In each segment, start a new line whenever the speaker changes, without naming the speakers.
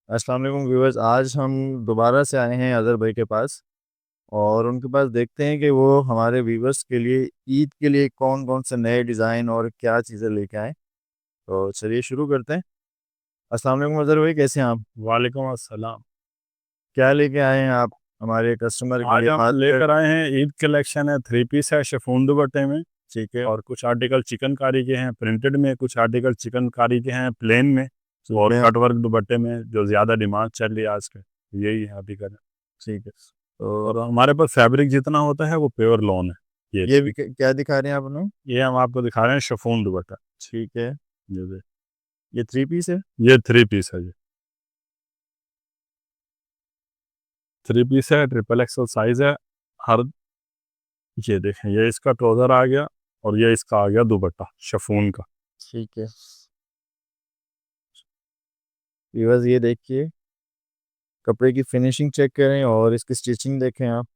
अस्सलाम वालेकुम व्यूअर्स। आज हम दोबारा से आए हैं अज़हर भाई के पास और उनके पास देखते हैं कि वो हमारे व्यूअर्स के लिए ईद के लिए कौन कौन से नए डिज़ाइन और क्या चीज़ें लेके आए। तो चलिए शुरू करते हैं। अस्सलाम वालेकुम अज़हर भाई, कैसे हैं आप?
वालेकुम अस्सलाम।
क्या लेके आए हैं आप हमारे कस्टमर के
आज
लिए
हम
खास कर?
लेकर आए हैं ईद कलेक्शन है, थ्री पीस है शिफॉन दुपट्टे में।
ठीक है।
और कुछ आर्टिकल चिकनकारी के हैं प्रिंटेड में, कुछ आर्टिकल चिकनकारी के हैं प्लेन में,
ठीक
और
है।
कट वर्क दुपट्टे में जो ज़्यादा डिमांड चल रही है आज के, यही है अभी का।
ठीक है। तो
और हमारे पास फैब्रिक जितना होता है वो प्योर लॉन है। ये
ये भी क्या दिखा रहे हैं आप लोग?
ये हम आपको दिखा रहे हैं शिफॉन दुपट्टा।
ठीक है।
ये देख,
ये थ्री पीस है?
ये थ्री पीस है। ये थ्री पीस है, ट्रिपल एक्सल साइज है। हर ये देखें, ये इसका ट्राउज़र आ गया और ये इसका आ गया दुपट्टा शिफॉन का।
ठीक है। व्यूअर्स ये देखिए, कपड़े की फिनिशिंग चेक करें और इसकी स्टिचिंग देखें आप।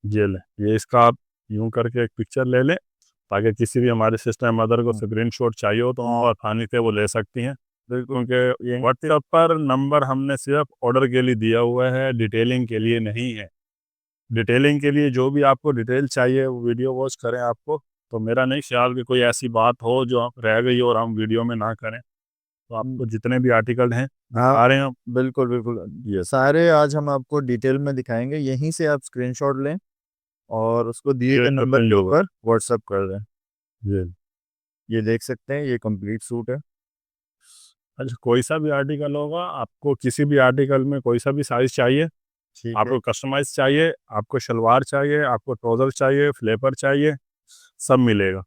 ये ले, ये इसका आप यूं करके एक पिक्चर ले लें, ताकि किसी भी हमारे सिस्टम मदर को स्क्रीनशॉट चाहिए हो तो वो आसानी से वो ले सकती हैं।
बिल्कुल।
क्योंकि
ये
व्हाट्सएप पर नंबर हमने सिर्फ ऑर्डर के लिए दिया हुआ है, डिटेलिंग के लिए नहीं है। डिटेलिंग के लिए जो भी आपको डिटेल चाहिए वो वीडियो वॉच करें आपको। तो मेरा नहीं ख्याल कि कोई ऐसी बात हो जो रह गई और हम वीडियो में ना करें। तो आपको जितने भी आर्टिकल हैं
हाँ,
दिखा रहे हैं हम।
बिल्कुल बिल्कुल।
ये
सारे आज हम आपको डिटेल में दिखाएंगे, यहीं से आप स्क्रीनशॉट लें और उसको दिए
ये
गए
जो
नंबर
सही
के
होगा।
ऊपर व्हाट्सअप कर दें।
ये
ये देख सकते हैं, ये कंप्लीट सूट है।
अच्छा, कोई सा भी आर्टिकल होगा, आपको किसी भी आर्टिकल में कोई सा भी साइज चाहिए,
ठीक है।
आपको कस्टमाइज चाहिए, आपको शलवार चाहिए, आपको ट्राउज़र चाहिए, फ्लेपर चाहिए, सब मिलेगा।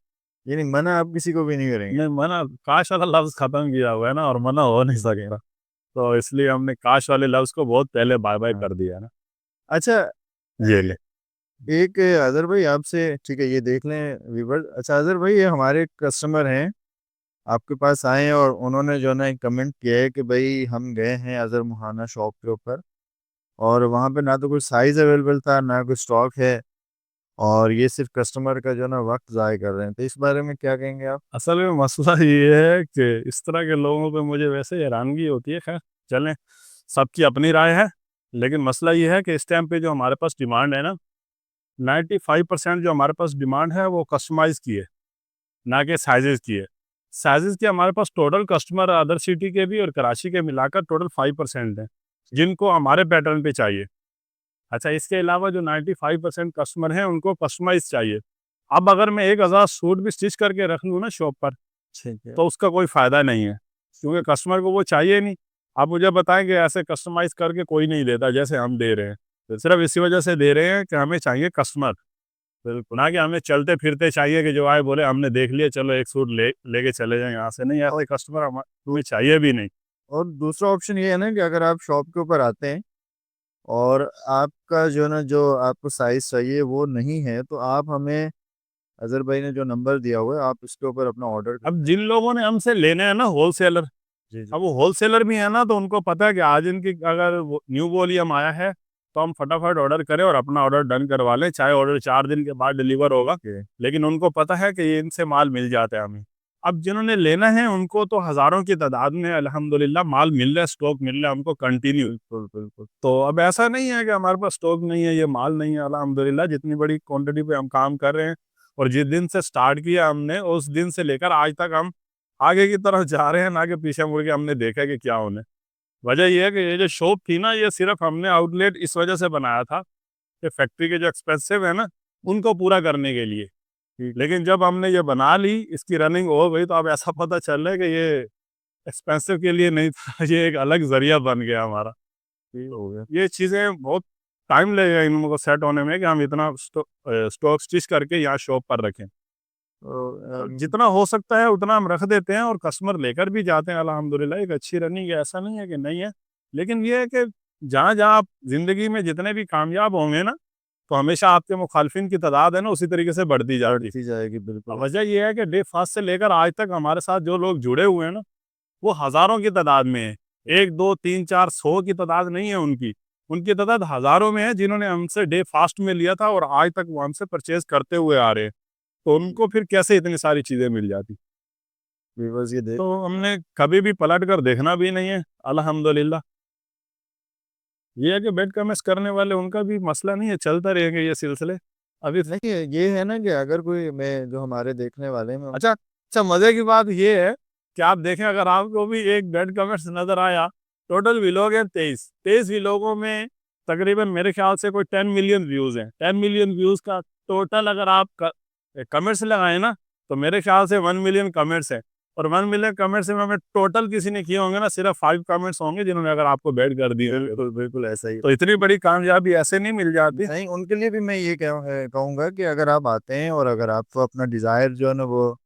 ये नहीं मना आप किसी को भी नहीं करेंगे।
नहीं, मना काश वाला लफ्ज़ ख़त्म किया हुआ है ना, और मना हो नहीं सकेगा। तो इसलिए हमने काश वाले लफ्ज़ को बहुत पहले बाय बाय
हाँ।
कर दिया है ना।
अच्छा,
ये ले।
एक अजहर भाई आपसे, ठीक है ये देख लें व्यूवर। अच्छा अजहर भाई, ये हमारे कस्टमर हैं, आपके पास आए हैं और उन्होंने जो है ना एक कमेंट किया है कि भाई हम गए हैं अजहर मुहाना शॉप के ऊपर और वहाँ पे ना तो कोई साइज अवेलेबल था ना कोई स्टॉक है, और ये सिर्फ कस्टमर का जो है ना वक्त ज़ाय कर रहे हैं। तो इस बारे में क्या कहेंगे आप?
असल में मसला ये है कि इस तरह के लोगों पे मुझे वैसे हैरानगी होती है। खैर चलें, सबकी अपनी राय है। लेकिन मसला ये है कि इस टाइम पे जो हमारे पास डिमांड है ना, 95% जो हमारे पास डिमांड है वो कस्टमाइज़ की है, ना कि साइज़ेज़ की है। साइज़ेज़ के हमारे पास टोटल कस्टमर अदर सिटी के भी और कराची के मिलाकर टोटल 5% हैं, जिनको हमारे पैटर्न पे चाहिए। अच्छा, इसके अलावा जो 95% कस्टमर हैं उनको कस्टमाइज़ चाहिए। अब अगर मैं 1000 सूट भी स्टिच करके रख लूँ ना शॉप पर,
ठीक है।
तो उसका कोई फ़ायदा नहीं है, क्योंकि कस्टमर को वो चाहिए नहीं। आप मुझे बताएँ कि ऐसे कस्टमाइज़ करके कोई नहीं देता जैसे हम दे रहे हैं। तो सिर्फ़ इसी वजह से दे रहे हैं कि हमें चाहिए कस्टमर,
बिल्कुल।
ना कि हमें चलते-फिरते चाहिए कि जो आए बोले हमने देख लिया चलो एक सूट लेके चले जाएँ यहाँ से। नहीं,
और
ऐसे कस्टमर
दू-
हमें चाहिए भी नहीं।
और दूसरा ऑप्शन ये है ना कि अगर आप शॉप के ऊपर आते हैं और आपका जो है ना जो आपको साइज चाहिए वो नहीं है, तो आप हमें, अजहर भाई ने जो नंबर दिया हुआ है, आप इसके ऊपर अपना ऑर्डर कर
अब
दें।
जिन लोगों ने हमसे लेने हैं ना होलसेलर,
जी जी।
अब वो होलसेलर भी है ना, तो उनको पता है कि आज इनकी अगर न्यू वॉल्यूम आया है तो हम फटाफट ऑर्डर करें और अपना ऑर्डर डन करवा लें, चाहे ऑर्डर 4 दिन के बाद डिलीवर होगा।
ओके।
लेकिन उनको पता है कि ये इनसे माल मिल जाता है हमें। अब जिन्होंने लेना है उनको तो हज़ारों की तादाद में अल्हम्दुलिल्लाह माल मिल रहा है, स्टॉक मिल रहा है हमको कंटिन्यू।
बिल्कुल बिल्कुल।
तो अब ऐसा नहीं है कि हमारे पास स्टॉक नहीं है, ये माल नहीं है। अल्हम्दुलिल्लाह जितनी बड़ी क्वांटिटी पे हम काम कर रहे हैं, और जिस दिन से स्टार्ट किया हमने उस दिन से लेकर आज तक हम आगे की तरफ जा रहे हैं, ना कि पीछे मुड़ के हमने देखा कि क्या होने। वजह ये है कि ये जो शॉप थी ना, ये सिर्फ हमने आउटलेट इस वजह से बनाया था कि फैक्ट्री के जो एक्सपेंसिव है ना, उनको पूरा करने के लिए।
ठीक।
लेकिन जब हमने ये बना ली, इसकी रनिंग हो गई, तो अब ऐसा पता चल रहा है कि ये एक्सपेंसिव के लिए नहीं था, ये एक अलग ज़रिया बन गया हमारा।
ठीक हो गया।
ये चीज़ें बहुत टाइम लगेगा इनको सेट होने में कि हम इतना स्टॉक स्टिच करके यहाँ शॉप पर रखें।
तो
और जितना हो सकता है उतना हम रख देते हैं और कस्टमर लेकर भी जाते हैं अल्हम्दुलिल्लाह। एक अच्छी रनिंग है, ऐसा नहीं है कि नहीं है। लेकिन ये है कि जहाँ-जहाँ आप ज़िंदगी में जितने भी कामयाब होंगे ना, तो हमेशा आपके मुखालफिन की तादाद है ना उसी तरीके से बढ़ती जाती है।
बढ़ती जाएगी, बिल्कुल।
अब वजह ये है कि डे फर्स्ट से लेकर आज तक हमारे साथ जो लोग जुड़े हुए हैं ना, वो हज़ारों की तादाद में है। 1, 2, 3, 4, 100 की तादाद नहीं है उनकी। उनकी तादाद हज़ारों में है, जिन्होंने हमसे डे फास्ट में लिया था और आज तक वो हमसे परचेज़ करते हुए आ रहे हैं। तो उनको फिर कैसे इतनी सारी चीज़ें मिल जाती?
व्यूवर्स ये देख,
तो हमने कभी भी पलट कर देखना भी नहीं है, अल्हम्दुलिल्लाह। ये है कि बेड कमेंट्स करने वाले उनका भी मसला नहीं है, चलता रहेंगे ये सिलसिले अभी।
नहीं ये है ना कि अगर कोई मैं जो हमारे देखने वाले हैं, मैं
अच्छा अच्छा, मजे की बात ये है कि आप देखें, अगर आपको भी एक बेड कमेंट्स नजर आया, टोटल व्लॉग है 23 व्लॉगों में तकरीबन मेरे ख्याल से कोई 10 मिलियन व्यूज हैं। 10 मिलियन व्यूज का टोटल अगर आप कमेंट्स लगाए ना, तो मेरे ख्याल से 1 मिलियन कमेंट्स है। और 1 मिलियन कमेंट्स में हमें टोटल किसी ने किए होंगे ना, सिर्फ 5 कमेंट्स होंगे जिन्होंने अगर आपको बेड कर दिए।
बिल्कुल बिल्कुल ऐसा ही।
तो इतनी बड़ी कामयाबी ऐसे नहीं मिल जाती।
नहीं, उनके लिए भी मैं ये कहूँगा कि अगर आप आते हैं और अगर आपको अपना डिज़ायर जो है ना वो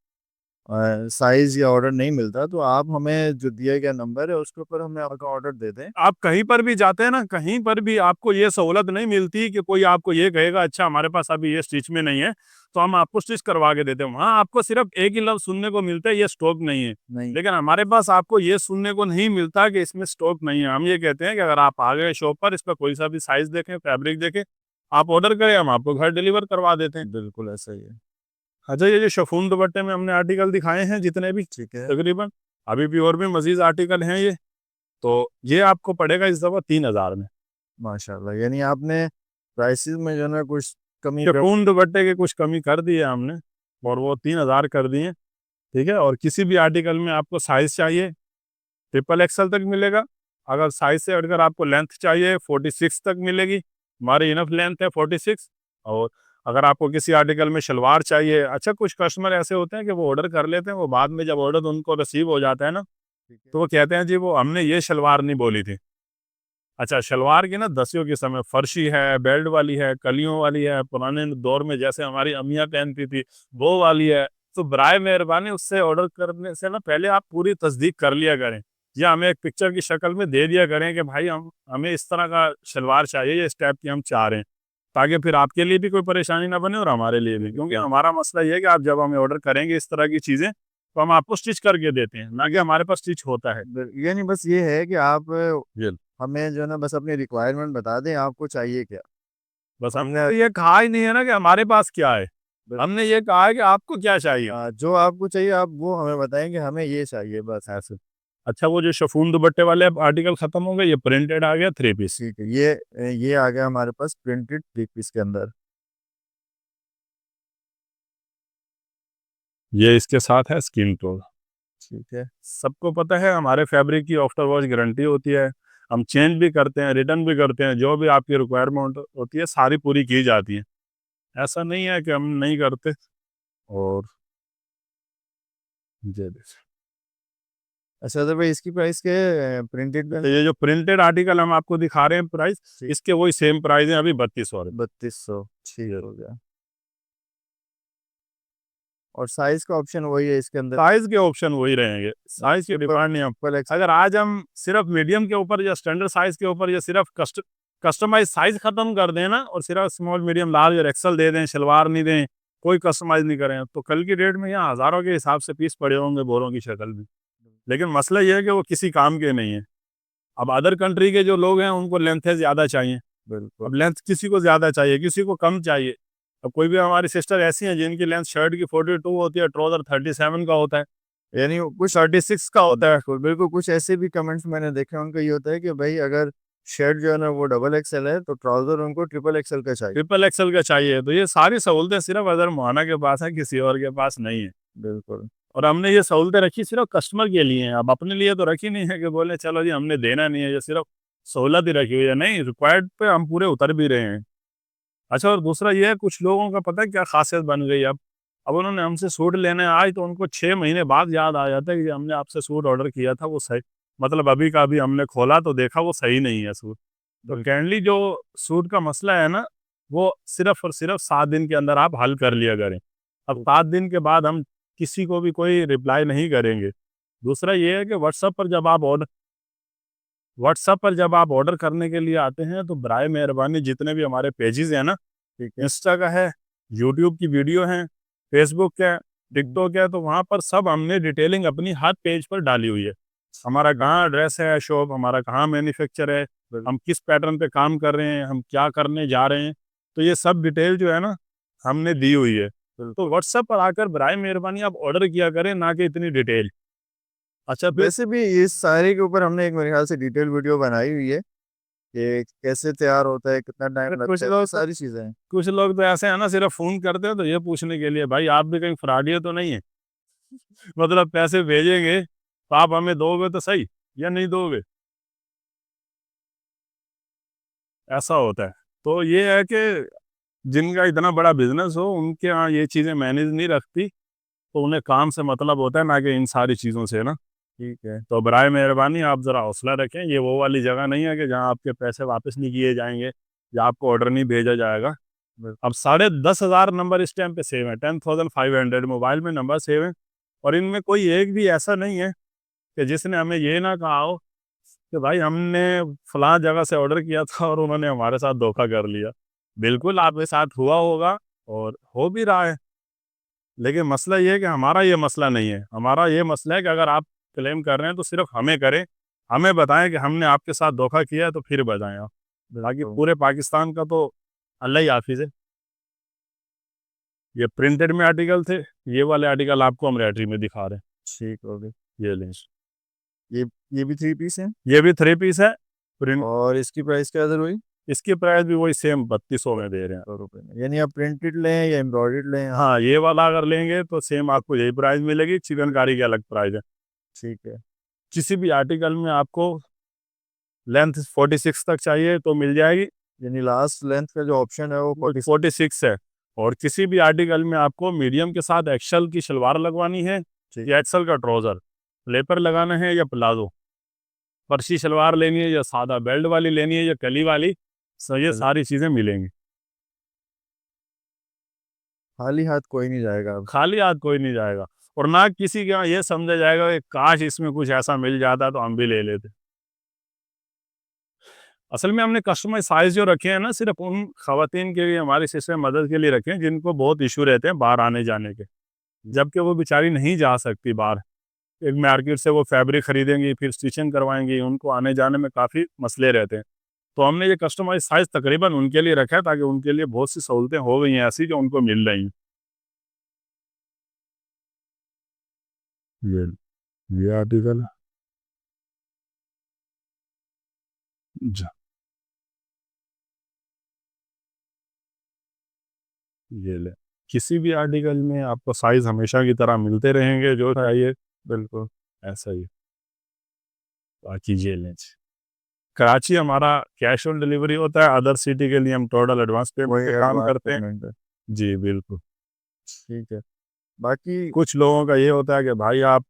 साइज या ऑर्डर नहीं मिलता, तो आप हमें जो दिया गया नंबर है उसके ऊपर हमें आपका ऑर्डर दे दें।
आप कहीं पर भी जाते हैं ना, कहीं पर भी आपको ये सहूलत नहीं मिलती कि कोई आपको ये कहेगा अच्छा हमारे पास अभी ये स्टिच में नहीं है तो हम आपको स्टिच करवा के देते हैं। वहाँ आपको सिर्फ एक ही लफ्ज सुनने को मिलता है, ये स्टॉक नहीं है।
नहीं,
लेकिन हमारे पास आपको ये सुनने को नहीं मिलता कि इसमें स्टॉक नहीं है। हम ये कहते हैं कि अगर आप आ गए शॉप पर, इस पर कोई सा भी साइज देखें, फैब्रिक देखें, आप ऑर्डर करें, हम आपको घर डिलीवर करवा देते हैं।
बिल्कुल ऐसा ही है।
अच्छा, ये जो शिफॉन दुपट्टे में हमने आर्टिकल दिखाए हैं जितने भी
ठीक है।
तकरीबन, अभी भी और भी मजीद आर्टिकल हैं ये, तो ये आपको पड़ेगा इस दफ़ा 3,000 में।
माशाल्लाह, यानी आपने प्राइसेस में जो है ना कुछ कमी कर।
शिफॉन दुपट्टे के कुछ कमी कर दी है हमने, और वो 3,000 कर दिए। ठीक है, और किसी भी आर्टिकल में आपको साइज चाहिए XXL तक मिलेगा। अगर साइज से अगर आपको लेंथ चाहिए 46 तक मिलेगी, हमारी इनफ लेंथ है 46। और अगर आपको किसी आर्टिकल में शलवार चाहिए, अच्छा कुछ कस्टमर ऐसे होते हैं कि वो ऑर्डर कर लेते हैं, वो बाद में जब ऑर्डर उनको रिसीव हो जाता है ना,
ठीक है।
तो वो कहते हैं जी वो हमने ये शलवार नहीं बोली थी। अच्छा, शलवार की ना दसियों किस्म है, फर्शी है, बेल्ट वाली है, कलियों वाली है, पुराने दौर में जैसे हमारी अम्मियाँ पहनती थी वो वाली है। तो बराए मेहरबानी उससे ऑर्डर करने से ना पहले आप पूरी तस्दीक कर लिया करें, या हमें एक पिक्चर की शक्ल में दे दिया करें कि भाई हमें इस तरह का शलवार चाहिए, ये इस टाइप की हम चाह रहे हैं, ताकि फिर आपके लिए भी कोई परेशानी ना बने और हमारे लिए भी। क्योंकि हमारा मसला ये है कि आप जब हमें ऑर्डर करेंगे इस तरह की चीज़ें, तो हम आपको स्टिच करके देते हैं, ना कि हमारे पास स्टिच होता है।
यानी बस ये है कि आप
जी।
हमें जो है ना बस अपनी रिक्वायरमेंट बता दें आपको चाहिए क्या।
बस हमने
हमने
तो ये कहा ही नहीं है ना कि हमारे पास क्या है,
बस
हमने ये कहा है कि आपको क्या चाहिए।
जो आपको चाहिए आप वो हमें बताएं कि हमें ये चाहिए बस।
ऐसे। अच्छा, वो जो शिफॉन दुपट्टे वाले अब आर्टिकल खत्म हो गए, ये प्रिंटेड आ गया 3 पीस।
ठीक है, ये आ गया हमारे पास प्रिंटेड 3 पीस के अंदर।
ये इसके साथ है स्किन टोन।
ठीक है।
सबको पता है हमारे फैब्रिक की आफ्टर वॉश गारंटी होती है, हम चेंज भी करते हैं, रिटर्न भी करते हैं, जो भी आपकी रिक्वायरमेंट होती है सारी पूरी की जाती है। ऐसा नहीं है कि हम नहीं करते। और जी,
अच्छा तो भाई इसकी प्राइस क्या है प्रिंटेड
तो
में?
ये जो प्रिंटेड आर्टिकल हम आपको दिखा रहे हैं प्राइस, इसके वही सेम प्राइस है अभी 3200 रुपये।
3200, ठीक हो गया। और साइज का ऑप्शन वही है इसके अंदर?
साइज के ऑप्शन वही रहेंगे, साइज की डिमांड नहीं। हम
ट्रिपल एक्स।
अगर आज हम सिर्फ मीडियम के ऊपर या स्टैंडर्ड साइज के ऊपर या सिर्फ कस्टमाइज साइज खत्म कर दें ना, और सिर्फ स्मॉल मीडियम लार्ज और एक्सल दे दें, शलवार नहीं दें, कोई कस्टमाइज नहीं करें, तो कल की डेट में यहाँ हज़ारों के हिसाब से पीस पड़े होंगे बोरों की शक्ल में। लेकिन मसला ये है कि वो किसी काम के नहीं है। अब अदर कंट्री के जो लोग हैं उनको लेंथें ज़्यादा चाहिए,
बिल्कुल।
अब लेंथ किसी को ज़्यादा चाहिए, किसी को कम चाहिए। अब कोई भी हमारी सिस्टर ऐसी हैं जिनकी लेंथ शर्ट की 42 होती है, ट्राउज़र 37 का होता है,
यानी कुछ
36 का होता है।
बिल्कुल बिल्कुल, कुछ ऐसे भी कमेंट्स मैंने देखे हैं, उनका ये होता है कि भाई अगर शर्ट जो है ना वो डबल एक्सएल है तो ट्राउजर उनको ट्रिपल एक्सएल का चाहिए।
ट्रिपल एक्सल का चाहिए। तो ये सारी सहूलतें सिर्फ अदर मुहाना के पास है, किसी और के पास नहीं है।
बिल्कुल।
और हमने ये सहूलतें रखी सिर्फ कस्टमर के लिए हैं, अब अपने लिए तो रखी नहीं है कि बोले चलो जी हमने देना नहीं है, ये सिर्फ सहूलत ही रखी हुई है। नहीं, रिक्वायर्ड पे हम पूरे उतर भी रहे हैं। अच्छा, और दूसरा ये है, कुछ लोगों का पता है क्या खासियत बन गई अब उन्होंने हमसे सूट लेने आए तो उनको 6 महीने बाद याद आ जाता है कि हमने आपसे सूट ऑर्डर किया था, वो सही, मतलब अभी का अभी हमने खोला तो देखा वो सही नहीं है सूट। तो कैंडली जो सूट का मसला है ना, वो सिर्फ और सिर्फ 7 दिन के अंदर आप हल कर लिया करें। अब 7 दिन के बाद हम किसी को भी कोई रिप्लाई नहीं करेंगे। दूसरा ये है कि व्हाट्सएप पर जब आप ऑर्डर करने के लिए आते हैं तो बराए मेहरबानी जितने भी हमारे पेजेस हैं ना,
ठीक है।
इंस्टा का है, यूट्यूब की वीडियो है, फेसबुक है, टिकटॉक है, तो वहाँ पर सब हमने डिटेलिंग अपनी हर पेज पर डाली हुई है। हमारा कहाँ एड्रेस है शॉप, हमारा कहाँ मैन्युफैक्चर है, हम किस पैटर्न पे काम कर रहे हैं, हम क्या करने जा रहे हैं, तो ये सब डिटेल जो है ना हमने दी हुई है। तो व्हाट्सएप पर आकर बराए मेहरबानी आप ऑर्डर किया करें, ना कि इतनी डिटेल। अच्छा फिर
वैसे भी इस सारे के ऊपर हमने एक मेरे ख्याल से डिटेल वीडियो बनाई हुई है कि कैसे तैयार होता है, कितना टाइम
कुछ
लगता है,
लोग
सारी चीजें हैं।
कुछ लोग तो ऐसे हैं ना, सिर्फ फोन करते हैं तो ये पूछने के लिए भाई आप भी कहीं फ्रॉडिया तो नहीं है। मतलब पैसे भेजेंगे तो आप हमें दोगे तो सही, या नहीं दोगे, ऐसा होता है। तो ये है कि जिनका इतना बड़ा बिजनेस हो उनके यहाँ ये चीज़ें मैनेज नहीं रखती, तो उन्हें काम से मतलब होता है, ना कि इन सारी चीज़ों से ना।
ठीक है।
तो बराए मेहरबानी आप ज़रा हौसला रखें, ये वो वाली जगह नहीं है कि जहाँ आपके पैसे वापस नहीं किए जाएंगे या आपको ऑर्डर नहीं भेजा जाएगा। अब 10,500 नंबर इस टाइम पे सेव है, 10,500 मोबाइल में नंबर सेव है, और इनमें कोई एक भी ऐसा नहीं है कि जिसने हमें ये ना कहा हो कि भाई हमने फलां जगह से ऑर्डर किया था और उन्होंने हमारे साथ धोखा कर लिया। बिल्कुल आपके साथ हुआ होगा और हो भी रहा है, लेकिन मसला ये है कि हमारा ये मसला नहीं है। हमारा ये मसला है कि अगर आप क्लेम कर रहे हैं तो सिर्फ हमें करें, हमें बताएं कि हमने आपके साथ धोखा किया है, तो फिर बताएं आप। बाकी
तो
पूरे पाकिस्तान का तो अल्लाह ही हाफिज़ है। ये प्रिंटेड में आर्टिकल थे, ये वाले आर्टिकल आपको हम रेटरी में दिखा रहे हैं।
ठीक हो गया।
ये लें,
ये ये भी 3 पीस है।
ये भी 3 पीस है। प्रिंट,
और इसकी प्राइस क्या है वही?
इसकी प्राइस भी वही सेम 3200 में दे रहे हैं।
100 रुपये में, यानी आप प्रिंटेड लें या एम्ब्रॉयडर्ड लें आप?
हाँ, ये वाला अगर लेंगे तो सेम आपको यही प्राइस मिलेगी, चिकनकारी की अलग प्राइस है।
ठीक है।
किसी भी आर्टिकल में आपको लेंथ 46 तक चाहिए तो मिल जाएगी,
यानी लास्ट लेंथ का जो ऑप्शन है वो
46 है। और किसी भी आर्टिकल में आपको मीडियम के साथ एक्सल की शलवार लगवानी है
ठीक।
या एक्सल का ट्राउज़र, लेपर लगाना है या प्लाजो, फर्शी शलवार लेनी है या सादा बेल्ट वाली लेनी है या कली वाली, सो ये सारी चीज़ें मिलेंगी।
खाली हाथ कोई नहीं जाएगा अब।
खाली हाथ कोई नहीं जाएगा, और ना किसी के यहाँ ये समझा जाएगा कि काश इसमें कुछ ऐसा मिल जाता तो हम भी ले लेते। असल में हमने कस्टमाइज साइज जो रखे हैं ना, सिर्फ उन खवातीन के लिए, हमारी सिस्टम मदद के लिए रखे हैं जिनको बहुत इशू रहते हैं बाहर आने जाने के, जबकि वो बेचारी नहीं जा सकती बाहर। एक मार्केट से वो फैब्रिक खरीदेंगी, फिर स्टिचिंग करवाएंगी, उनको आने जाने में काफ़ी मसले रहते हैं। तो हमने ये कस्टमाइज साइज तकरीबन उनके लिए रखा है, ताकि उनके लिए बहुत सी सहूलतें हो गई हैं ऐसी जो उनको मिल रही हैं। ये ये आर्टिकल ये ले, किसी भी आर्टिकल में आपको साइज हमेशा की तरह मिलते रहेंगे जो चाहिए।
बिल्कुल।
ऐसा ही, बाकी ये लें। कराची हमारा कैश ऑन डिलीवरी होता है, अदर सिटी के लिए हम टोटल एडवांस पेमेंट
वही
पे काम
एडवांस
करते हैं।
पेमेंट है।
जी बिल्कुल।
ठीक है। बाकी
कुछ लोगों का ये होता है कि भाई आप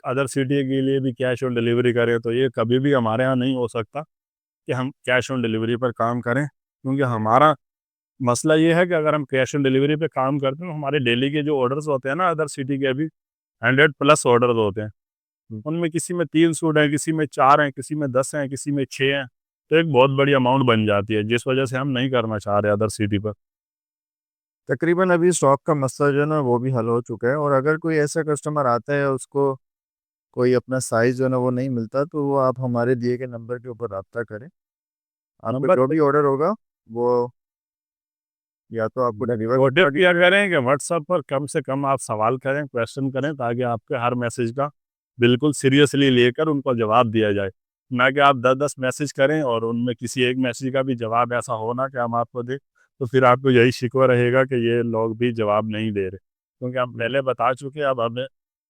अदर सिटी के लिए भी कैश ऑन डिलीवरी करें, तो ये कभी भी हमारे यहाँ नहीं हो सकता कि हम कैश ऑन डिलीवरी पर काम करें, क्योंकि हमारा मसला ये है कि अगर हम कैश ऑन डिलीवरी पे काम करते हैं तो हमारे डेली के जो ऑर्डर्स होते हैं ना, अदर सिटी के भी 100+ ऑर्डर्स होते हैं। उनमें किसी में 3 सूट हैं, किसी में 4 हैं, किसी में 10 हैं, किसी में 6 हैं, तो एक बहुत बड़ी अमाउंट बन जाती है, जिस वजह से हम नहीं करना चाह रहे अदर सिटी पर।
तकरीबन अभी स्टॉक का मसला जो है ना वो भी हल हो चुका है, और अगर कोई ऐसा कस्टमर आता है उसको कोई अपना साइज जो है ना वो नहीं मिलता, तो वो आप हमारे दिए गए नंबर के ऊपर रब्ता करें। आपको
नंबर
जो भी ऑर्डर होगा वो या तो आपको डिलीवर
कोशिश किया करें कि व्हाट्सएप पर कम से कम आप सवाल करें, क्वेश्चन करें, ताकि आपके हर मैसेज का बिल्कुल सीरियसली लेकर उनको जवाब दिया जाए, ना कि आप 10-10 मैसेज करें और उनमें किसी एक मैसेज का भी जवाब ऐसा हो ना कि हम आपको दें, तो फिर आपको यही शिकवा रहेगा कि ये लोग भी जवाब नहीं दे रहे। क्योंकि हम पहले बता चुके हैं, अब हमें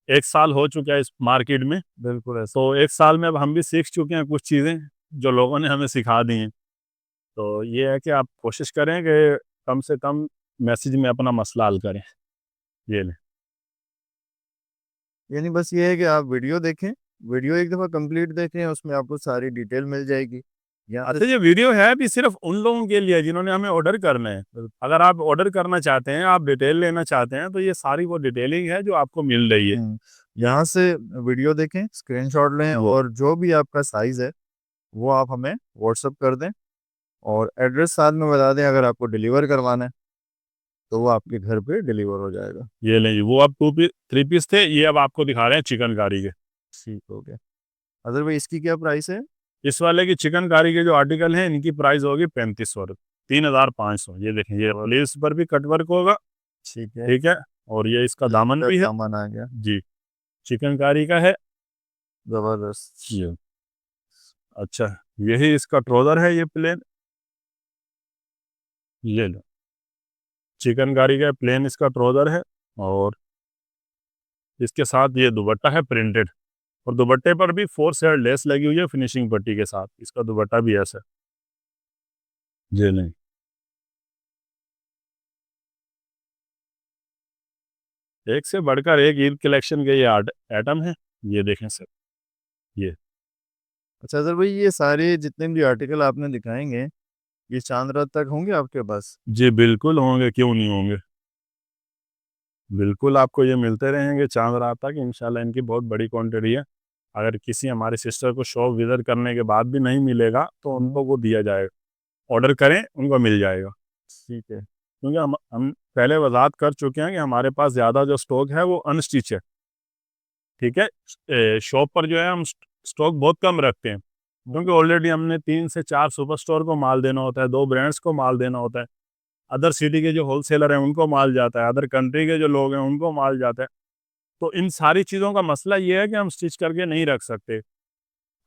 1 साल हो चुका है इस मार्केट में,
बिल्कुल ऐसा।
तो 1 साल में अब हम भी सीख चुके हैं कुछ चीज़ें जो लोगों ने हमें सिखा दी हैं। तो ये है कि आप कोशिश करें कि कम से कम मैसेज में अपना मसला हल करें। ये लें।
यानी बस ये है कि आप वीडियो देखें, वीडियो एक दफ़ा कंप्लीट देखें, उसमें आपको सारी डिटेल मिल जाएगी। यहाँ
अच्छा,
से
ये वीडियो है भी सिर्फ उन लोगों के लिए जिन्होंने हमें ऑर्डर करना है। अगर आप ऑर्डर करना चाहते हैं, आप डिटेल लेना चाहते हैं, तो ये सारी वो डिटेलिंग है जो आपको मिल रही है।
यहाँ से वीडियो देखें, स्क्रीनशॉट लें, और जो भी आपका साइज़ है वो आप हमें व्हाट्सअप कर दें, और एड्रेस साथ में बता दें अगर आपको डिलीवर करवाना है, तो वो आपके घर पे डिलीवर हो जाएगा।
ये लें जी, वो अब 3 पीस थे, ये अब आपको दिखा रहे हैं चिकनकारी के।
ठीक हो गया। अदर भाई इसकी क्या प्राइस है?
इस वाले की चिकनकारी के जो आर्टिकल हैं, इनकी प्राइस होगी 3500 रुपये, 3500। ये देखें, ये
और
लेस पर भी कटवर्क होगा।
ठीक है।
ठीक है, और ये इसका दामन भी है।
सामान आ गया।
जी, चिकनकारी का है।
जबरदस्त।
ये अच्छा, यही इसका ट्राउजर है, ये प्लेन, ये लो, चिकनकारी का प्लेन इसका ट्राउजर है। और इसके साथ ये दुपट्टा है प्रिंटेड, और दुपट्टे पर भी 4 साइड लेस लगी हुई है फिनिशिंग पट्टी के साथ। इसका दुपट्टा भी ऐसा है, ये नहीं, एक से बढ़कर एक ईद कलेक्शन के ये आइटम है। ये देखें सर, ये
अच्छा अजहर भाई, ये सारे जितने भी आर्टिकल आपने दिखाएंगे ये चांद रात तक होंगे आपके पास?
जी बिल्कुल होंगे, क्यों नहीं होंगे, बिल्कुल आपको ये मिलते रहेंगे चांद रात तक इंशाल्लाह। इनकी बहुत बड़ी क्वांटिटी है। अगर किसी हमारे सिस्टर को शॉप विजिट करने के बाद भी नहीं मिलेगा तो उनको वो दिया जाएगा, ऑर्डर करें उनको मिल जाएगा।
ठीक है।
क्योंकि हम पहले वजाहत कर चुके हैं कि हमारे पास ज़्यादा जो स्टॉक है वो अनस्टिच है, ठीक है। शॉप पर जो है हम स्टॉक बहुत कम रखते हैं, क्योंकि ऑलरेडी हमने 3 से 4 सुपर स्टोर को माल देना होता है, 2 ब्रांड्स को माल देना होता है, अदर सिटी के जो होलसेलर हैं उनको माल जाता है, अदर कंट्री के जो लोग हैं उनको माल जाता है। तो इन सारी चीज़ों का मसला ये है कि हम स्टिच करके नहीं रख सकते।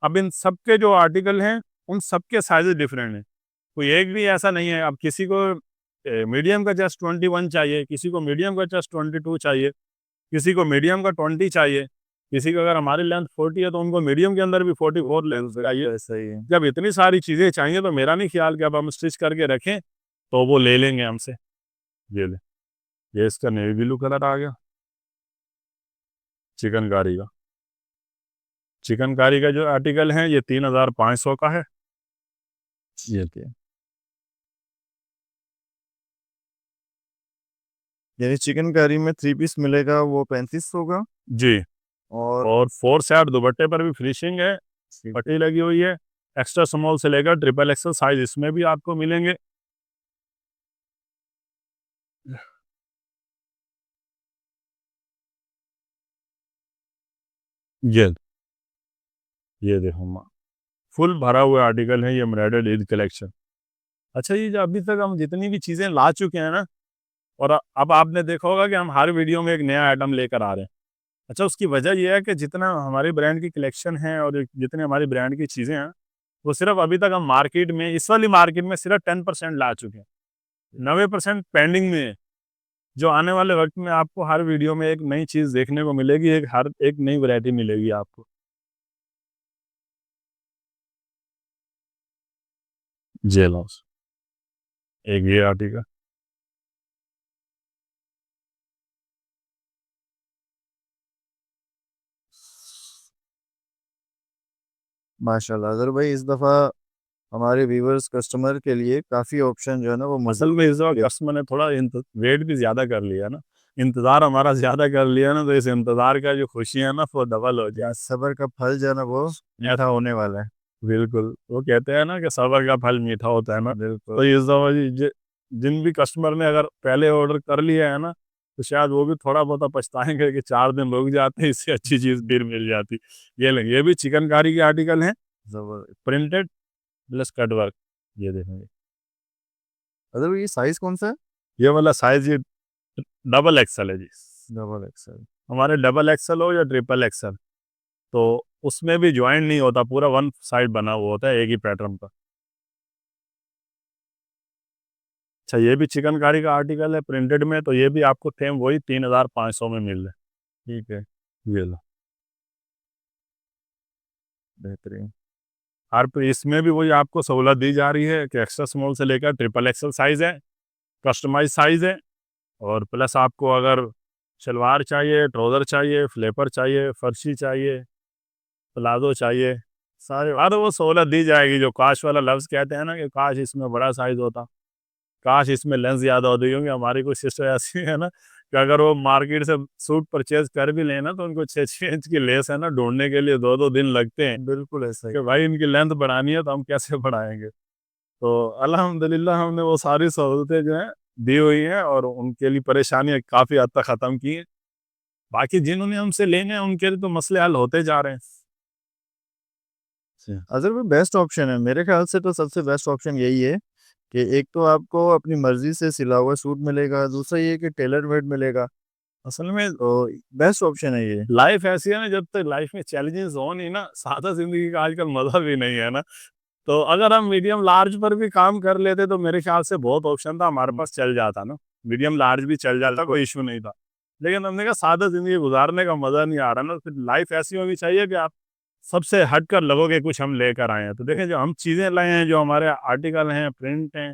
अब इन सब के जो आर्टिकल हैं उन सब के साइज़ डिफरेंट हैं, कोई एक भी ऐसा नहीं है। अब किसी को मीडियम का जस्ट 21 चाहिए, किसी को मीडियम का जस्ट 22 चाहिए, किसी को मीडियम का 20 चाहिए, किसी को अगर हमारी लेंथ 40 है तो उनको मीडियम के अंदर भी 44 लेंथ चाहिए।
ऐसा ही है।
जब इतनी सारी चीज़ें चाहिए तो मेरा नहीं ख्याल कि अब हम स्टिच करके रखें तो वो ले लेंगे हमसे। ये ले, ये इसका नेवी ब्लू कलर आ गया, चिकनकारी का। चिकनकारी का जो आर्टिकल है ये 3500 का है। ये
ठीक। यानी चिकन करी में 3 पीस मिलेगा वो 3500 का।
जी,
और
और 4 साइड दुपट्टे पर भी फिनिशिंग है, पट्टी लगी हुई है। एक्स्ट्रा स्मॉल से लेकर ट्रिपल एक्सल साइज इसमें भी आपको मिलेंगे। ये ये देखो माँ, फुल भरा हुआ आर्टिकल है ये एम्ब्रॉयडर्ड ईद कलेक्शन। अच्छा, ये जो अभी तक हम जितनी भी चीज़ें ला चुके हैं ना, और अब आपने देखा होगा कि हम हर वीडियो में एक नया आइटम लेकर आ रहे हैं। अच्छा, उसकी वजह ये है कि जितना हमारे ब्रांड की कलेक्शन है और जितने हमारी ब्रांड की चीज़ें हैं, वो सिर्फ अभी तक हम मार्केट में, इस वाली मार्केट में सिर्फ 10% ला चुके हैं, 90% पेंडिंग में है। जो आने वाले वक्त में आपको हर वीडियो में एक नई चीज़ देखने को मिलेगी, एक नई वैरायटी मिलेगी आपको। जेलॉस, एक ये आर्टिकल,
माशाल्लाह अजहर भाई, इस दफ़ा हमारे व्यूवर्स कस्टमर के लिए काफ़ी ऑप्शन जो है ना वो
असल
मौजूद
में इस बार
है।
कस्टमर ने थोड़ा वेट भी ज़्यादा कर लिया ना, इंतज़ार हमारा ज़्यादा कर लिया ना, तो इस इंतज़ार का जो खुशी है ना वो डबल हो जाए।
सब्र का फल जो है ना वो मीठा होने वाला है।
बिल्कुल, वो कहते हैं ना कि सब्र का फल मीठा होता है ना,
बिल्कुल।
तो इस दफ़ा जिन भी कस्टमर ने अगर पहले ऑर्डर कर लिया है ना, तो शायद वो भी थोड़ा बहुत पछताएंगे कि 4 दिन रुक जाते, इससे अच्छी चीज़ फिर मिल जाती। ये लें, ये भी चिकनकारी के आर्टिकल हैं,
जबर।
Printed plus cut work. ये देखेंगे,
अजहर भाई, ये साइज कौन सा है?
ये वाला साइज ये डबल एक्सल है जी।
Double XL.
हमारे डबल एक्सल हो या ट्रिपल एक्सल, तो उसमें भी ज्वाइंट नहीं होता, पूरा वन साइड बना हुआ होता है एक ही पैटर्न का। अच्छा, ये भी चिकनकारी का आर्टिकल है प्रिंटेड में, तो ये भी आपको सेम वही 3500 में मिल रहा
ठीक है।
है। ये लो,
बेहतरीन।
हर इसमें भी वही आपको सहूलत दी जा रही है कि एक्स्ट्रा स्मॉल से लेकर ट्रिपल एक्सल साइज़ है, कस्टमाइज साइज़ है। और प्लस आपको अगर शलवार चाहिए, ट्राउज़र चाहिए, फ्लेपर चाहिए, फर्शी चाहिए, प्लाजो चाहिए, सारे हर वो सहूलत दी जाएगी। जो काश वाला लफ्ज़ कहते हैं ना कि काश इसमें बड़ा साइज़ होता, काश इसमें लेंथ ज़्यादा होती, क्योंकि हमारी कुछ सिस्टर ऐसी है ना कि अगर वो मार्केट से सूट परचेज़ कर भी लें ना, तो उनको 6-6 इंच की लेस है ना ढूँढने के लिए 2-2 दिन लगते हैं
बिल्कुल ऐसा ही।
कि भाई इनकी लेंथ बढ़ानी है तो हम कैसे बढ़ाएँगे। तो अल्हम्दुलिल्लाह हमने वो सारी सहूलतें जो हैं दी हुई हैं और उनके लिए परेशानियाँ काफ़ी हद तक ख़त्म की हैं। बाकी जिन्होंने हमसे लेने हैं उनके लिए तो मसले हल होते जा रहे हैं।
अजहर भाई, बेस्ट ऑप्शन है मेरे ख्याल से, तो सबसे बेस्ट ऑप्शन यही है कि एक तो आपको अपनी मर्जी से सिला हुआ सूट मिलेगा, दूसरा ये कि टेलर मेड मिलेगा।
असल में
तो बेस्ट ऑप्शन है ये।
लाइफ ऐसी है ना, जब तक लाइफ में चैलेंजेस हो नहीं ना, सादा जिंदगी का आजकल मजा भी नहीं है ना। तो अगर हम मीडियम लार्ज पर भी काम कर लेते तो मेरे ख्याल से बहुत ऑप्शन था हमारे पास, चल जाता ना। मीडियम लार्ज भी चल जाता, कोई इशू नहीं था। लेकिन हमने कहा सादा जिंदगी गुजारने का मजा नहीं आ रहा ना, फिर लाइफ ऐसी होनी चाहिए कि आप सबसे हट कर लगोगे कुछ हम लेकर आए हैं। तो देखें, जो हम चीज़ें लाए हैं, जो हमारे आर्टिकल हैं, प्रिंट हैं,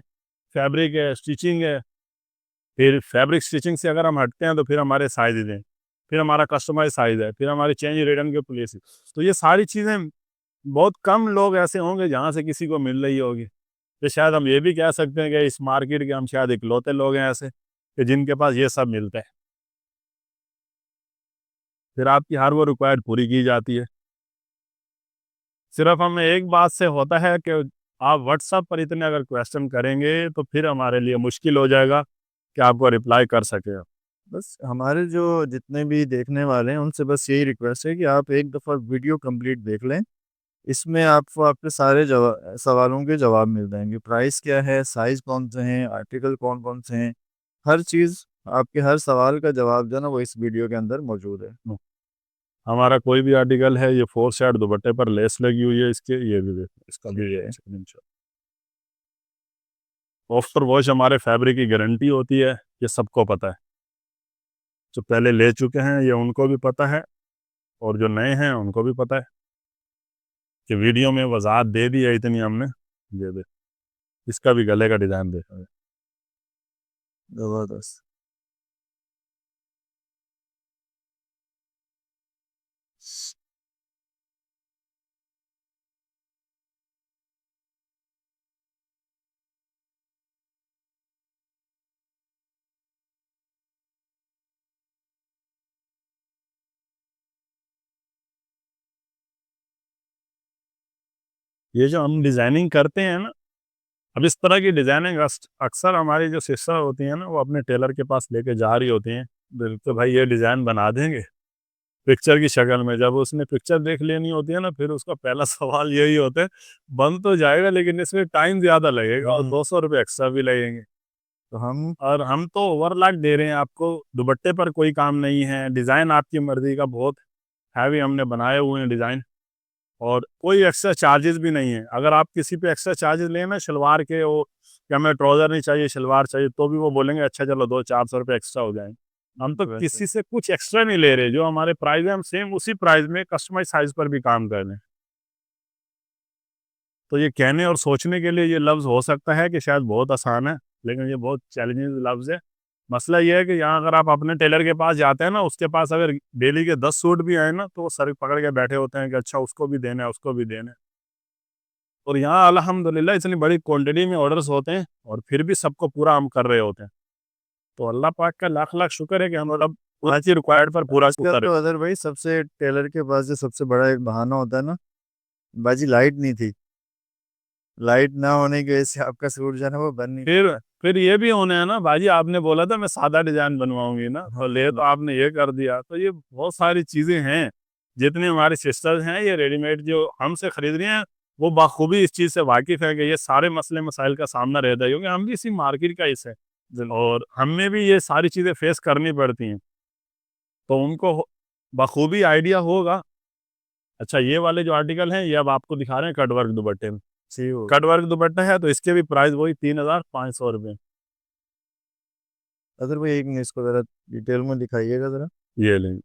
फैब्रिक है, स्टिचिंग है, फिर फैब्रिक स्टिचिंग से अगर हम हटते हैं तो फिर हमारे साइज़ हैं, फिर हमारा कस्टमाइज़ साइज़ है, फिर हमारे चेंज रिटर्न के पॉलिसी। तो ये सारी चीज़ें बहुत कम लोग ऐसे होंगे जहाँ से किसी को मिल रही होगी। तो शायद हम ये भी कह सकते हैं कि इस मार्केट के हम शायद इकलौते लोग हैं ऐसे, कि जिनके पास ये सब मिलता है। फिर आपकी हर वो रिक्वायर्ड पूरी की जाती है। सिर्फ़ हमें एक बात से होता है कि आप व्हाट्सएप पर इतने अगर क्वेश्चन करेंगे तो फिर हमारे लिए मुश्किल हो जाएगा कि आपको रिप्लाई कर सकें।
बस हमारे जो जितने भी देखने वाले हैं उनसे बस यही रिक्वेस्ट है कि आप एक दफ़ा वीडियो कंप्लीट देख लें। इसमें आपको आपके सारे सवालों के जवाब मिल जाएंगे। प्राइस क्या है, साइज कौन से हैं, आर्टिकल कौन कौन से हैं, हर चीज़, आपके हर सवाल का जवाब जो है ना वो इस वीडियो के अंदर मौजूद है।
हमारा कोई भी आर्टिकल है, ये 4 साइड दुपट्टे पर लेस लगी हुई है इसके, ये भी देखो, इसका भी
ठीक
ये
है।
आफ्टर वॉश हमारे फैब्रिक की गारंटी होती है, ये सबको पता है। जो पहले ले चुके हैं ये उनको भी पता है, और जो नए हैं उनको भी पता है कि वीडियो में वजाहत दे दी है इतनी हमने। ये देख, इसका भी गले का डिज़ाइन देखा है।
ज़बरदस्त।
ये जो हम डिज़ाइनिंग करते हैं ना, अब इस तरह की डिज़ाइनिंग अक्सर हमारी जो सिस्टर होती हैं ना, वो अपने टेलर के पास लेके जा रही होती हैं, तो भाई ये डिज़ाइन बना देंगे पिक्चर की शक्ल में। जब उसने पिक्चर देख लेनी होती है ना, फिर उसका पहला सवाल यही होता है, बन तो जाएगा लेकिन इसमें टाइम ज़्यादा लगेगा और 200 रुपये एक्स्ट्रा भी लगेंगे।
तो हम
और हम तो ओवरलॉक दे रहे हैं आपको, दुपट्टे पर कोई काम नहीं है, डिज़ाइन आपकी मर्ज़ी का बहुत हैवी हमने बनाए हुए हैं डिज़ाइन, और कोई एक्स्ट्रा चार्जेस भी नहीं है। अगर आप किसी पे एक्स्ट्रा चार्जेस लें ना शलवार के, वो कि हमें ट्राउज़र नहीं चाहिए, शलवार चाहिए, तो भी वो बोलेंगे अच्छा चलो 200-400 रुपये एक्स्ट्रा हो जाएँगे। हम तो
वैसे
किसी से कुछ एक्स्ट्रा नहीं ले रहे, जो हमारे प्राइस है हम सेम उसी प्राइस में कस्टमाइज़ साइज़ पर भी काम कर रहे हैं। तो ये कहने और सोचने के लिए ये लफ्ज़ हो सकता है कि शायद बहुत आसान है, लेकिन ये बहुत चैलेंजिंग लफ्ज़ है। मसला ये है कि यहाँ अगर आप अपने टेलर के पास जाते हैं ना, उसके पास अगर डेली के 10 सूट भी आए ना, तो वो सर पकड़ के बैठे होते हैं कि अच्छा उसको भी देना है, उसको भी देना है। और यहाँ अल्हम्दुलिल्लाह इतनी बड़ी क्वांटिटी में ऑर्डर्स होते हैं और फिर भी सबको पूरा हम कर रहे होते हैं। तो अल्लाह पाक का लाख-लाख शुक्र है कि हम मतलब पूरा चीज़ रिक्वायर्ड पर पूरा
इसका
उतर।
तो अदर भाई सबसे टेलर के पास जो सबसे बड़ा एक बहाना होता है ना, बाजी लाइट नहीं थी। लाइट ना होने की वजह से आपका सूट जो है ना वो बन नहीं
फिर
पाता।
फिर ये भी होना है ना बाजी, आपने बोला था मैं सादा डिज़ाइन बनवाऊँगी ना,
हाँ
तो ले तो
हाँ।
आपने ये कर दिया। तो ये बहुत सारी चीज़ें हैं, जितनी हमारी सिस्टर्स हैं ये रेडीमेड जो हमसे खरीद रही हैं, वो बाखूबी इस चीज़ से वाकिफ़ है कि ये सारे मसले मसाइल का सामना रहता है, क्योंकि हम भी इसी मार्केट का हिस्सा हैं
बिल्कुल।
और हमें भी ये सारी चीज़ें फेस करनी पड़ती हैं। तो उनको बखूबी आइडिया होगा। अच्छा, ये वाले जो आर्टिकल हैं, ये अब आपको दिखा रहे हैं कट वर्क दुपट्टे में।
सही हो गया।
कट वर्क दुपट्टा है तो इसके भी प्राइस वही 3,500 रुपए।
अदर भाई एक मिनट इसको जरा डिटेल में दिखाइएगा जरा।
ये लेंगे,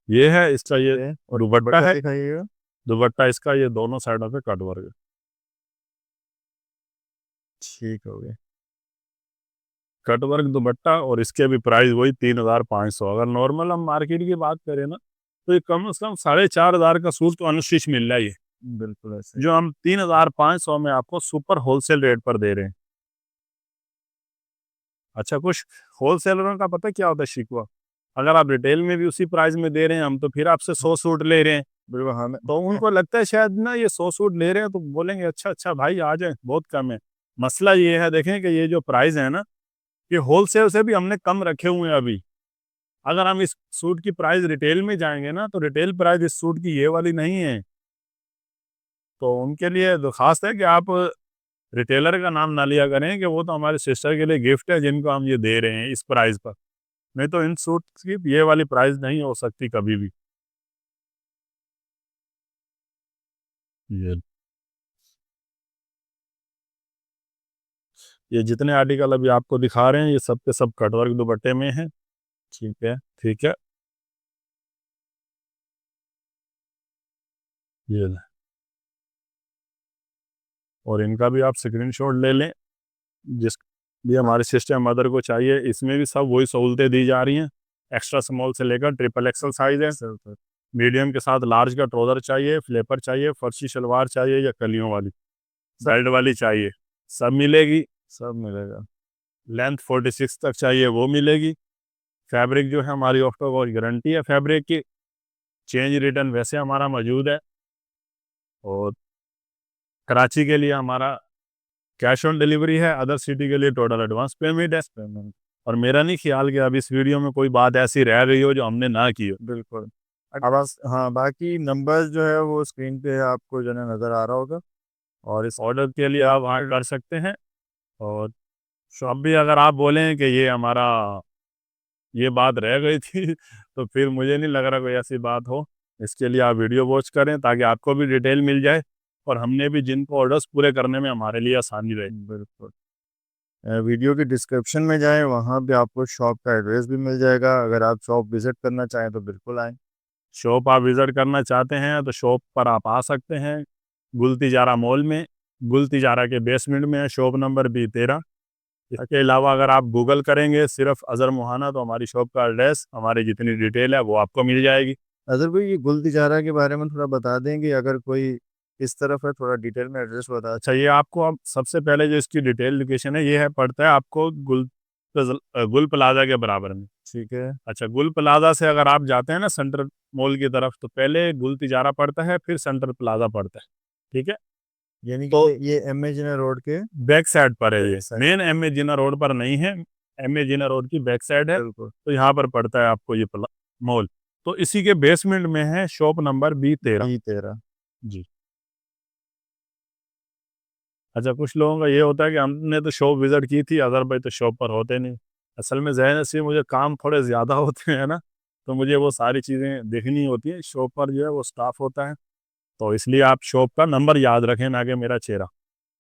ये है इसका, ये
ये और
दुपट्टा
दुपट्टा
है।
दिखाइएगा।
दुपट्टा इसका ये दोनों साइडों पे कट वर्क है।
ठीक हो गया।
कट वर्क दुपट्टा और इसके भी प्राइस वही 3,500। अगर नॉर्मल हम मार्केट की बात करें ना, तो ये कम से कम 4,500 का सूट तो अनस्टिच मिल रहा है ये,
बिल्कुल ऐसे ही।
जो हम 3,500 में आपको सुपर होलसेल रेट पर दे रहे हैं। अच्छा, कुछ होलसेलरों का पता है क्या होता है शिकवा, अगर आप रिटेल में भी उसी प्राइस में दे रहे हैं हम, तो फिर आपसे 100 सूट ले रहे हैं।
बिल्कुल हमें
तो उनको लगता है शायद ना ये 100 सूट ले रहे हैं तो बोलेंगे अच्छा अच्छा भाई आ जाए, बहुत कम है। मसला ये है, देखें कि ये जो प्राइस है ना, ये होलसेल से भी हमने कम रखे हुए हैं अभी। अगर हम इस सूट की प्राइस रिटेल में जाएंगे ना, तो रिटेल प्राइस इस सूट की ये वाली नहीं है। तो उनके लिए दरख्वास्त है कि आप रिटेलर का नाम ना लिया करें, कि वो तो हमारे सिस्टर के लिए गिफ्ट है जिनको हम ये दे रहे हैं इस प्राइस पर। नहीं तो इन सूट की ये वाली प्राइस नहीं हो सकती कभी भी। ये ये जितने आर्टिकल अभी आपको दिखा रहे हैं ये सब के सब कटवर्क दुपट्टे में हैं। ठीक है, ठीक है। ये ले। और इनका भी आप स्क्रीनशॉट ले लें, जिस भी हमारे सिस्टम मदर को चाहिए। इसमें भी सब वही सहूलतें दी जा रही हैं, एक्स्ट्रा स्मॉल से लेकर ट्रिपल एक्सल साइज है। मीडियम के साथ लार्ज का ट्राउज़र चाहिए, फ्लेपर चाहिए, फर्शी शलवार चाहिए या कलियों वाली बेल्ट वाली चाहिए, सब मिलेगी।
सब मिलेगा।
लेंथ 46 तक चाहिए वो मिलेगी। फैब्रिक जो है हमारी ऑफ्टर गारंटी है फैब्रिक की। चेंज रिटर्न वैसे हमारा मौजूद है। और कराची के लिए हमारा कैश ऑन डिलीवरी है, अदर सिटी के लिए टोटल एडवांस पेमेंट है। और मेरा नहीं ख्याल कि अब इस वीडियो में कोई बात ऐसी रह गई हो जो हमने ना की हो।
बिल्कुल। अब हाँ, बाकी नंबर्स जो है वो स्क्रीन पे आपको जो है नज़र आ रहा होगा, और इस
ऑर्डर के लिए आप वहाँ कर सकते हैं। और शॉप भी अगर आप बोलें कि ये हमारा ये बात रह गई थी तो फिर मुझे नहीं लग रहा कोई ऐसी बात हो। इसके लिए आप वीडियो वॉच करें ताकि आपको भी डिटेल मिल जाए और हमने भी जिनको ऑर्डर्स पूरे करने में हमारे लिए आसानी रहे।
बिल्कुल। वीडियो के डिस्क्रिप्शन में जाएं, वहाँ पे आपको शॉप का एड्रेस भी मिल जाएगा। अगर आप शॉप विज़िट करना चाहें तो बिल्कुल आएँ।
शॉप आप विज़िट करना चाहते हैं तो शॉप पर आप आ सकते हैं, गुल तिजारा मॉल में। गुल तिजारा के बेसमेंट में है, शॉप नंबर B13। इसके अलावा अगर आप गूगल करेंगे सिर्फ अज़हर मुहाना तो हमारी शॉप का एड्रेस, हमारी जितनी डिटेल है वो आपको मिल जाएगी।
अज़हर भाई, ये गुल तिजारा के बारे में थोड़ा बता देंगे, अगर कोई इस तरफ है, थोड़ा डिटेल में एड्रेस बता।
अच्छा, ये आपको अब सबसे पहले जो इसकी डिटेल लोकेशन है ये है, पड़ता है आपको गुल प्लाजा के बराबर में।
ठीक है।
अच्छा, गुल प्लाजा से अगर आप जाते हैं ना सेंट्रल मॉल की तरफ, तो पहले गुल तिजारा पड़ता है, फिर सेंट्रल प्लाजा पड़ता है। ठीक है,
यानी
तो
कि ये एम ए जिना रोड के
बैक साइड पर है ये,
side.
Main M A Jinnah road पर नहीं है, एम ए जिना रोड की बैक साइड है।
बिल्कुल।
तो यहाँ पर पड़ता है आपको ये मॉल। तो इसी के बेसमेंट में है शॉप नंबर B13।
B13।
जी। अच्छा, कुछ लोगों का ये होता है कि हमने तो शॉप विज़िट की थी, अदर भाई तो शॉप पर होते नहीं। असल में ज़हन से मुझे काम थोड़े ज़्यादा होते हैं ना, तो मुझे वो सारी चीज़ें देखनी होती हैं। शॉप पर जो है वो स्टाफ होता है, तो इसलिए आप शॉप का नंबर याद रखें, ना कि मेरा चेहरा।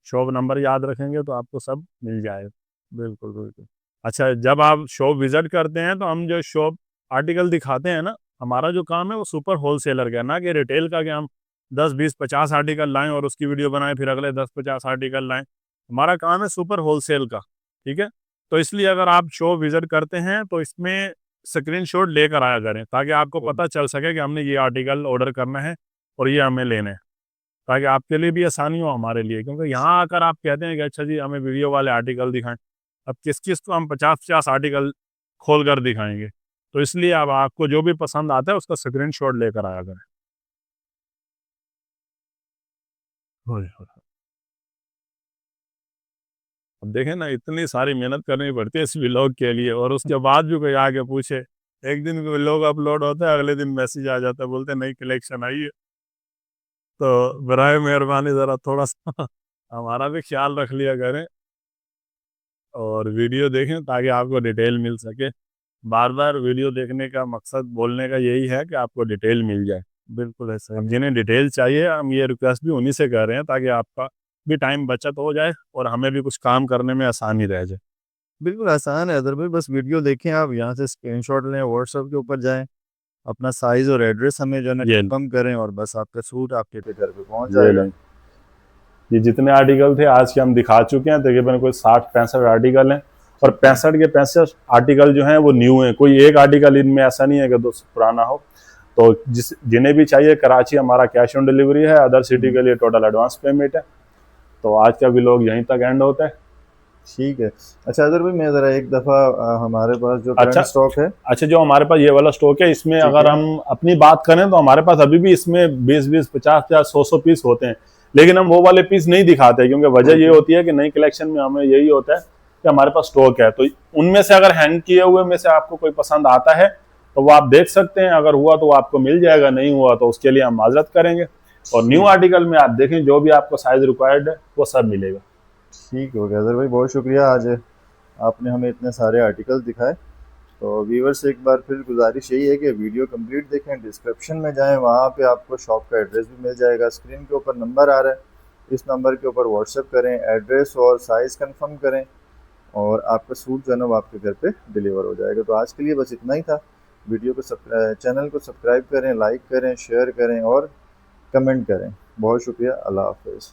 शॉप नंबर याद रखेंगे तो आपको सब मिल जाएगा।
बिल्कुल बिल्कुल।
अच्छा, जब आप शॉप विज़िट करते हैं तो हम जो शॉप आर्टिकल दिखाते हैं ना, हमारा जो काम है वो सुपर होलसेलर का है, ना कि रिटेल का, कि हम 10, 20, 50 आर्टिकल लाएँ और उसकी वीडियो बनाएँ, फिर अगले 10, 50 आर्टिकल लाएँ। हमारा काम है सुपर होलसेल का, ठीक है? तो इसलिए अगर आप शॉप विज़िट करते हैं तो इसमें स्क्रीनशॉट लेकर आया करें, ताकि आपको पता चल सके कि हमने ये आर्टिकल ऑर्डर करना है और ये हमें लेने हैं, ताकि आपके लिए भी आसानी हो, हमारे लिए। क्योंकि यहाँ आकर आप कहते हैं कि अच्छा जी हमें वीडियो वाले आर्टिकल दिखाएँ। अब किस-किस को हम 50-50 आर्टिकल खोल कर दिखाएँगे? तो इसलिए अब आपको जो भी पसंद आता है उसका स्क्रीनशॉट लेकर आया करें। होय, होय। अब देखें ना, इतनी सारी मेहनत करनी पड़ती है इस व्लॉग के लिए, और उसके बाद भी कोई आके पूछे। एक दिन व्लॉग अपलोड होता है, अगले दिन मैसेज आ जाता है, बोलते हैं नई कलेक्शन आई है। तो बराए मेहरबानी ज़रा थोड़ा-सा हमारा भी ख्याल रख लिया करें और वीडियो देखें ताकि आपको डिटेल मिल सके। बार-बार वीडियो देखने का मकसद बोलने का यही है कि आपको डिटेल मिल जाए।
बिल्कुल ऐसा
अब
ही।
जिन्हें डिटेल चाहिए, हम ये रिक्वेस्ट भी उन्हीं से कर रहे हैं ताकि आपका भी टाइम बचत हो जाए और हमें भी कुछ काम करने में आसानी रह जाए।
बिल्कुल आसान है अदर भाई, बस वीडियो देखें, आप यहाँ से स्क्रीनशॉट लें, व्हाट्सएप के ऊपर जाएं, अपना साइज़ और एड्रेस हमें जो है ना
ये
कंफर्म करें, और बस आपका सूट आपके घर पे पहुँच
ये
जाएगा।
लें। ये जितने आर्टिकल थे आज के हम दिखा चुके हैं, तकरीबन कोई 60-65 आर्टिकल हैं, और 65 के 65 आर्टिकल जो हैं वो न्यू हैं। कोई एक आर्टिकल इनमें ऐसा नहीं है कि दोस्त पुराना हो। तो जिन्हें भी चाहिए, कराची हमारा कैश ऑन डिलीवरी है, अदर सिटी के लिए टोटल एडवांस पेमेंट है। तो आज का व्लॉग यहीं तक एंड होता है।
ठीक है। अच्छा अदर भाई, मैं ज़रा एक दफ़ा हमारे पास जो
अच्छा,
करंट स्टॉक है।
अच्छा, जो हमारे पास ये वाला स्टॉक है, इसमें
ठीक
अगर
है।
हम अपनी बात करें तो हमारे पास अभी भी इसमें 20-20, 50-50, 100-100 पीस होते हैं, लेकिन हम वो वाले पीस नहीं दिखाते, क्योंकि वजह ये होती है कि नई कलेक्शन में हमें यही होता है कि हमारे पास स्टॉक है। तो उनमें से अगर हैंग किए हुए में से आपको कोई पसंद आता है तो वो आप देख सकते हैं, अगर हुआ तो वो आपको मिल जाएगा, नहीं हुआ तो उसके लिए हम माजरत करेंगे। और न्यू आर्टिकल में आप देखें, जो भी आपको साइज रिक्वायर्ड है वो सब मिलेगा।
ठीक हो गया अदर भाई, बहुत शुक्रिया, आज आपने हमें इतने सारे आर्टिकल दिखाए। तो व्यूअर से एक बार फिर गुजारिश यही है कि वीडियो कंप्लीट देखें, डिस्क्रिप्शन में जाएं, वहाँ पे आपको शॉप का एड्रेस भी मिल जाएगा। स्क्रीन के ऊपर नंबर आ रहा है, इस नंबर के ऊपर व्हाट्सएप करें, एड्रेस और साइज़ कंफर्म करें और आपका सूट जो है ना वो आपके घर पे डिलीवर हो जाएगा। तो आज के लिए बस इतना ही था। वीडियो को चैनल को सब्सक्राइब करें, लाइक करें, शेयर करें और कमेंट करें। बहुत शुक्रिया। अल्लाह हाफ़िज़।